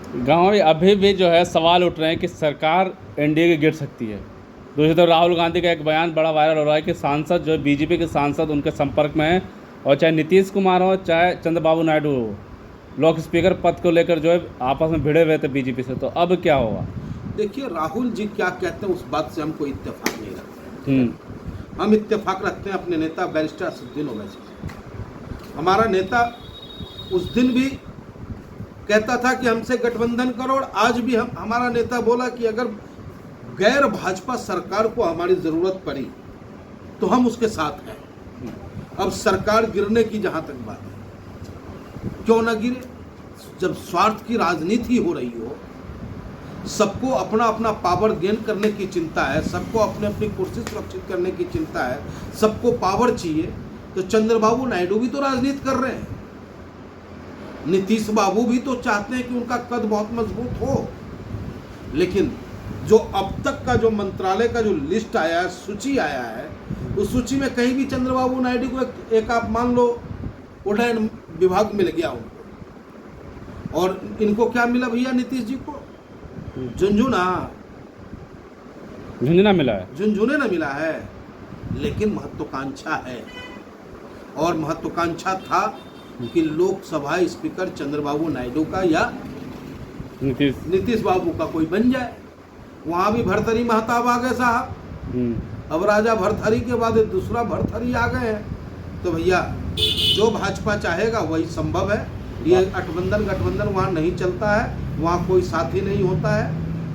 गाँव में अभी भी जो है सवाल उठ रहे हैं कि सरकार एनडीए की गिर सकती है। दूसरी तरफ राहुल गांधी का एक बयान बड़ा वायरल हो रहा है कि सांसद जो है बीजेपी के सांसद उनके संपर्क में हैं, और चाहे नीतीश कुमार हो चाहे चंद्रबाबू नायडू हो, लोग स्पीकर पद को लेकर जो है आपस में भिड़े हुए थे बीजेपी से। तो अब क्या होगा? देखिए, राहुल जी क्या कहते हैं उस बात से हम कोई इत्तेफाक नहीं रखते। हम इत्तेफाक रखते हैं अपने नेता बैरिस्टर असदुद्दीन ओवैसी से। हमारा नेता उस दिन भी कहता था कि हमसे गठबंधन करो, और आज भी हमारा नेता बोला कि अगर गैर भाजपा सरकार को हमारी जरूरत पड़ी तो हम उसके साथ हैं। अब सरकार गिरने की जहां तक बात है, क्यों ना गिरे? जब स्वार्थ की राजनीति हो रही हो, सबको अपना अपना पावर गेन करने की चिंता है, सबको अपने अपनी कुर्सी सुरक्षित करने की चिंता है, सबको पावर चाहिए, तो चंद्रबाबू नायडू भी तो राजनीति कर रहे हैं। नीतीश बाबू भी तो चाहते हैं कि उनका कद बहुत मजबूत हो। लेकिन जो अब तक का जो मंत्रालय का जो लिस्ट आया है, सूची आया है, उस सूची में कहीं भी चंद्रबाबू नायडू को एक आप मान लो उड्डयन विभाग मिल गया उनको, और इनको क्या मिला भैया? नीतीश जी को झुंझुना मिला है, झुंझुने ना मिला है। लेकिन महत्वाकांक्षा है, और महत्वाकांक्षा था कि लोकसभा स्पीकर चंद्रबाबू नायडू का या नीतीश बाबू का कोई बन जाए। वहां भी भरथरी महताब आ गए साहब। अब राजा भरथरी के बाद दूसरा भरथरी आ गए हैं। तो भैया जो भाजपा चाहेगा वही संभव है। ये गठबंधन वहाँ नहीं चलता है, वहाँ कोई साथी नहीं होता है,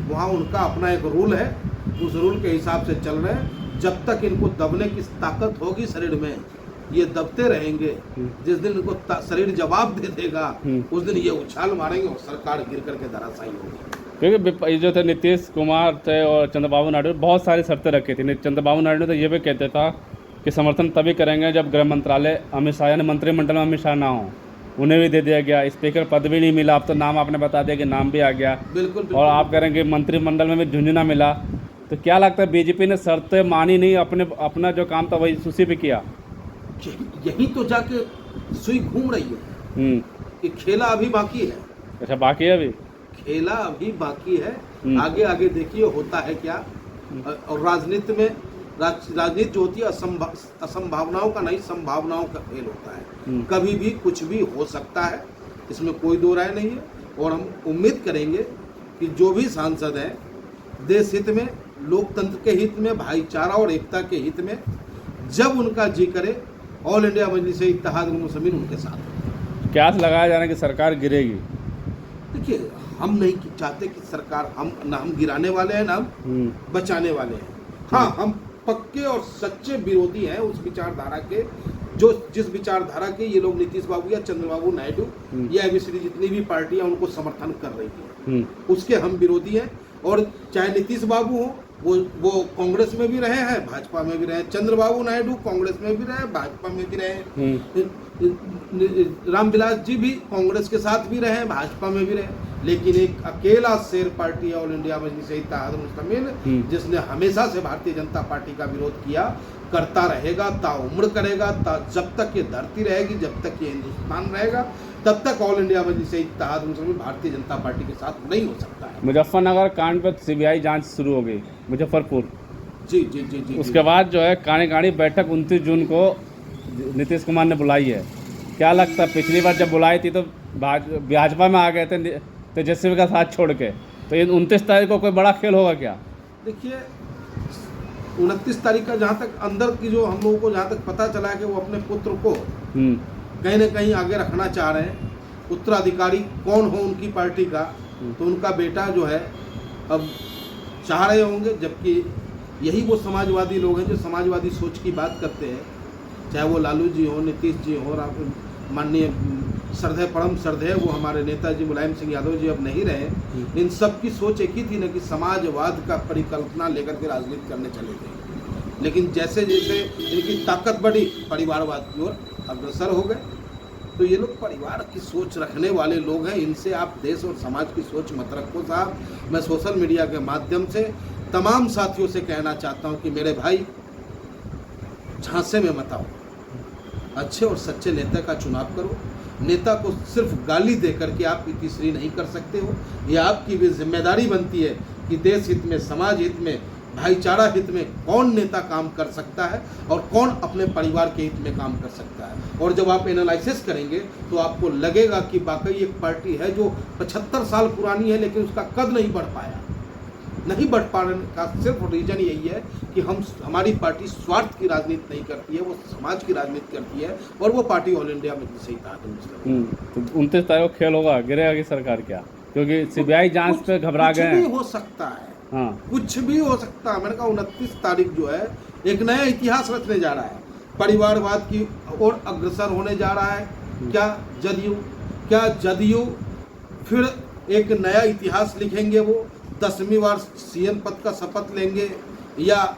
वहाँ उनका अपना एक रूल है, उस रूल के हिसाब से चल रहे हैं। जब तक इनको दबने की ताकत होगी शरीर में, ये दबते रहेंगे। जिस दिन इनको शरीर जवाब दे देगा, उस दिन ये उछाल मारेंगे और सरकार गिर करके धराशायी होगी। क्योंकि जो थे नीतीश कुमार थे और चंद्रबाबू नायडू बहुत सारी शर्तें रखी थी। चंद्रबाबू नायडू तो ये भी कहते था कि समर्थन तभी करेंगे जब गृह मंत्रालय अमित शाह यानी मंत्रिमंडल में अमित शाह ना हो। उन्हें भी दे दिया गया, स्पीकर पद भी नहीं मिला। अब तो नाम आपने बता दिया कि नाम भी आ गया। बिल्कुल। और आप कह रहे हैं कि मंत्रिमंडल में भी झुंझुना मिला। तो क्या लगता है बीजेपी ने शर्तें मानी नहीं, अपना जो काम था वही उसी पे किया? यही तो जाके सुई घूम रही है कि खेला अभी बाकी है। अच्छा, बाकी है अभी खेला अभी बाकी है। आगे आगे देखिए होता है क्या। और राजनीति में राजनीति जो होती है असंभावनाओं का नहीं, संभावनाओं का खेल होता है। कभी भी कुछ भी हो सकता है, इसमें कोई दो राय नहीं है। और हम उम्मीद करेंगे कि जो भी सांसद हैं, देश हित में, लोकतंत्र के हित में, भाईचारा और एकता के हित में, जब उनका जी करे, ऑल इंडिया मजलिस-ए-इत्तेहाद मुस्लिमीन उनके साथ। क्या लगाया जा रहा है कि सरकार गिरेगी? देखिए, हम नहीं चाहते कि सरकार, हम गिराने वाले हैं ना हम बचाने वाले हैं। हाँ, हम पक्के और सच्चे विरोधी हैं उस विचारधारा के, जो जिस विचारधारा के ये लोग नीतीश बाबू या चंद्रबाबू नायडू या एबीसीडी जितनी भी पार्टियां उनको समर्थन कर रही हैं, उसके हम विरोधी हैं। और चाहे नीतीश बाबू हो, वो कांग्रेस में भी रहे हैं, भाजपा में भी रहे। चंद्रबाबू नायडू कांग्रेस में भी रहे, भाजपा में भी रहे। रामविलास जी भी कांग्रेस के साथ भी रहे, भाजपा में भी रहे। लेकिन एक अकेला शेर पार्टी है ऑल इंडिया मजलिस-ए-इत्तेहाद मुस्लिमीन, जिसने हमेशा से भारतीय जनता पार्टी का विरोध किया, करता रहेगा, ताउम्र करेगा। जब तक ये धरती रहेगी, जब तक ये हिंदुस्तान रहेगा, तब तक ऑल इंडिया मजलिस-ए-इत्तेहाद मुस्लिमीन भारतीय जनता पार्टी के साथ नहीं हो सकता है। मुजफ्फरनगर कांड पर सीबीआई जांच शुरू हो गई, मुजफ्फरपुर। जी जी जी जी। उसके बाद जो है काणी बैठक 29 जून को नीतीश कुमार ने बुलाई है। क्या लगता है, पिछली बार जब बुलाई थी तो भाजपा में आ गए थे तेजस्वी का साथ छोड़ के, तो ये 29 तारीख को कोई बड़ा खेल होगा क्या? देखिए, 29 तारीख का जहाँ तक अंदर की जो हम लोगों को जहाँ तक पता चला है कि वो अपने पुत्र को कहीं ना कहीं आगे रखना चाह रहे हैं। उत्तराधिकारी कौन हो उनकी पार्टी का, तो उनका बेटा जो है अब चाह रहे होंगे। जबकि यही वो समाजवादी लोग हैं जो समाजवादी सोच की बात करते हैं, चाहे वो लालू जी हो, नीतीश जी हो, माननीय श्रद्धेय परम श्रद्धेय वो हमारे नेताजी मुलायम सिंह यादव जी अब नहीं रहे। इन सब की सोच एक ही थी ना कि समाजवाद का परिकल्पना लेकर के राजनीति करने चले थे। लेकिन जैसे जैसे इनकी ताकत बढ़ी, परिवारवाद की ओर अग्रसर हो गए। तो ये लोग परिवार की सोच रखने वाले लोग हैं। इनसे आप देश और समाज की सोच मत रखो साहब। मैं सोशल मीडिया के माध्यम से तमाम साथियों से कहना चाहता हूँ कि मेरे भाई, झांसे में मत आओ, अच्छे और सच्चे नेता का चुनाव करो। नेता को सिर्फ गाली दे करके आप तीसरी नहीं कर सकते हो। ये आपकी भी जिम्मेदारी बनती है कि देश हित में, समाज हित में, भाईचारा हित में कौन नेता काम कर सकता है और कौन अपने परिवार के हित में काम कर सकता है। और जब आप एनालिसिस करेंगे तो आपको लगेगा कि वाकई एक पार्टी है जो 75 साल पुरानी है लेकिन उसका कद नहीं बढ़ पाया। नहीं बढ़ पाने का सिर्फ रीजन यही है कि हमारी पार्टी स्वार्थ की राजनीति नहीं करती है, वो समाज की राजनीति करती है और वो पार्टी ऑल इंडिया में सही था। तो 29 तारीख को खेल होगा, गिरेगा की सरकार क्या? क्योंकि सीबीआई जांच पे घबरा गए हैं। कुछ भी हो सकता है, हाँ, कुछ भी हो सकता है। मैंने कहा 29 तारीख जो है एक नया इतिहास रचने जा रहा है, परिवारवाद की ओर अग्रसर होने जा रहा है। क्या जदयू फिर एक नया इतिहास लिखेंगे, वो 10वीं बार सीएम पद का शपथ लेंगे या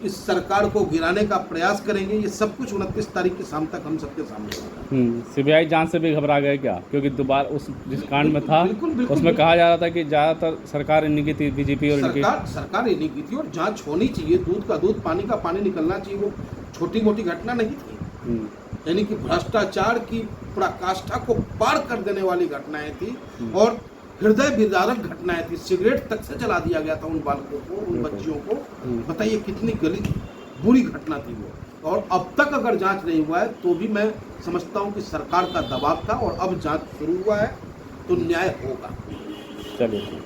इस सरकार को गिराने का प्रयास करेंगे, ये सब कुछ 29 तारीख की शाम तक हम सबके सामने होगा। सीबीआई जांच से भी घबरा गए क्या? क्योंकि दोबारा उस जिस कांड में था बिल्कुल, उसमें कहा जा रहा था कि ज़्यादातर सरकार इन्हीं की थी, बीजेपी और इनकी सरकार इन्हीं की थी और जांच होनी चाहिए। दूध का दूध, पानी का पानी निकलना चाहिए। वो छोटी मोटी घटना नहीं थी, यानी कि भ्रष्टाचार की पराकाष्ठा को पार कर देने वाली घटनाएं थी और हृदय विदारक घटनाएं थी। सिगरेट तक से जला दिया गया था उन बालकों को, उन बच्चियों को। बताइए कितनी गली बुरी घटना थी वो। और अब तक अगर जांच नहीं हुआ है तो भी मैं समझता हूं कि सरकार का दबाव था और अब जांच शुरू हुआ है तो न्याय होगा। चलिए।